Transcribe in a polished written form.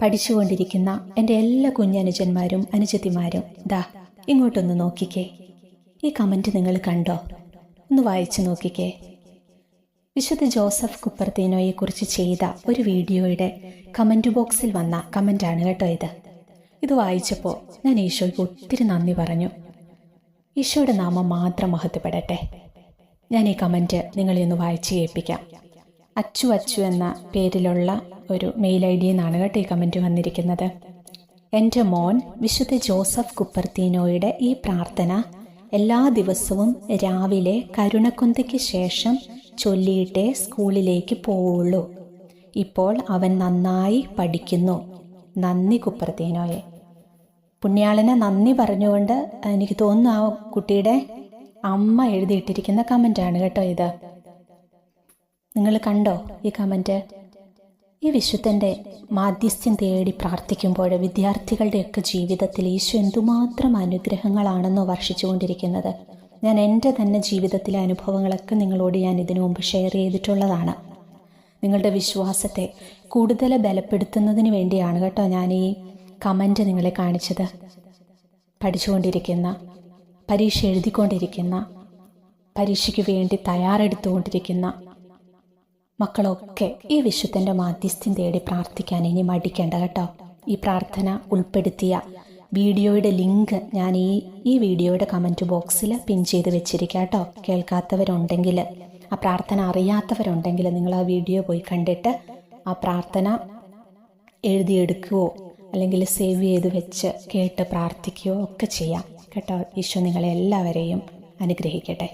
പഠിച്ചുകൊണ്ടിരിക്കുന്ന എൻ്റെ എല്ലാ കുഞ്ഞനുജന്മാരും അനുജത്തിമാരും ദാ ഇങ്ങോട്ടൊന്ന് നോക്കിക്കേ. ഈ കമൻറ്റ് നിങ്ങൾ കണ്ടോ? ഒന്ന് വായിച്ചു നോക്കിക്കേ. വിശുദ്ധ ജോസഫ് കുപ്പർത്തീനോയെക്കുറിച്ച് ചെയ്ത ഒരു വീഡിയോയുടെ കമൻറ്റ് ബോക്സിൽ വന്ന കമൻ്റാണ് കേട്ടോ ഇത് വായിച്ചപ്പോൾ ഞാൻ ഈശോയ്ക്ക് ഒത്തിരി നന്ദി പറഞ്ഞു. ഈശോയുടെ നാമം മാത്രം മഹത്വപ്പെടട്ടെ. ഞാൻ ഈ കമൻറ്റ് നിങ്ങളെ ഒന്ന് വായിച്ച് കേൾപ്പിക്കാം. അച്ചു എന്ന പേരിലുള്ള ഒരു മെയിൽ ഐ ഡിയിൽ നിന്നാണ് കേട്ടോ ഈ കമൻറ്റ് വന്നിരിക്കുന്നത്. എൻ്റെ മോൻ വിശുദ്ധ ജോസഫ് കുപ്പർത്തീനോയുടെ ഈ പ്രാർത്ഥന എല്ലാ ദിവസവും രാവിലെ കരുണക്കുന്തയ്ക്ക് ശേഷം ചൊല്ലിയിട്ടേ സ്കൂളിലേക്ക് പോവുള്ളൂ. ഇപ്പോൾ അവൻ നന്നായി പഠിക്കുന്നു. നന്ദി കുപ്പർത്തീനോയെ. പുണ്യാളനെ നന്ദി പറഞ്ഞുകൊണ്ട് എനിക്ക് തോന്നുന്നു ആ കുട്ടിയുടെ അമ്മ എഴുതിയിട്ടിരിക്കുന്ന കമൻ്റാണ് കേട്ടോ നിങ്ങൾ കണ്ടോ ഈ കമൻറ്റ്? ഈ വിശുദ്ധൻ്റെ മാധ്യസ്ഥ്യം തേടി പ്രാർത്ഥിക്കുമ്പോൾ വിദ്യാർത്ഥികളുടെയൊക്കെ ജീവിതത്തിൽ ഈശോ എന്തുമാത്രം അനുഗ്രഹങ്ങളാണെന്നോ വർഷിച്ചുകൊണ്ടിരിക്കുന്നത്. ഞാൻ എൻ്റെ തന്നെ ജീവിതത്തിലെ അനുഭവങ്ങളൊക്കെ നിങ്ങളോട് ഞാൻ ഇതിനു മുമ്പ് ഷെയർ ചെയ്തിട്ടുള്ളതാണ്. നിങ്ങളുടെ വിശ്വാസത്തെ കൂടുതൽ ബലപ്പെടുത്തുന്നതിന് വേണ്ടിയാണ് കേട്ടോ ഞാൻ ഈ കമൻറ്റ് നിങ്ങളെ കാണിച്ചത്. പഠിച്ചുകൊണ്ടിരിക്കുന്ന, പരീക്ഷ എഴുതിക്കൊണ്ടിരിക്കുന്ന, പരീക്ഷയ്ക്ക് വേണ്ടി തയ്യാറെടുത്തുകൊണ്ടിരിക്കുന്ന മക്കളൊക്കെ ഈ വിശുദ്ധൻ്റെ മാധ്യസ്ഥ്യം തേടി പ്രാർത്ഥിക്കാൻ ഇനി മടിക്കേണ്ട കേട്ടോ. ഈ പ്രാർത്ഥന ഉൾപ്പെടുത്തിയ വീഡിയോയുടെ ലിങ്ക് ഞാൻ ഈ വീഡിയോയുടെ കമൻറ്റ് ബോക്സിൽ പിൻ ചെയ്ത് വെച്ചിരിക്കാം കേട്ടോ. കേൾക്കാത്തവരുണ്ടെങ്കിൽ, ആ പ്രാർത്ഥന അറിയാത്തവരുണ്ടെങ്കിൽ നിങ്ങൾ ആ വീഡിയോ പോയി കണ്ടിട്ട് ആ പ്രാർത്ഥന എഴുതിയെടുക്കുകയോ അല്ലെങ്കിൽ സേവ് ചെയ്ത് വെച്ച് കേട്ട് പ്രാർത്ഥിക്കുകയോ ഒക്കെ ചെയ്യാം കേട്ടോ. ഈശോ നിങ്ങളെ എല്ലാവരെയും അനുഗ്രഹിക്കട്ടെ.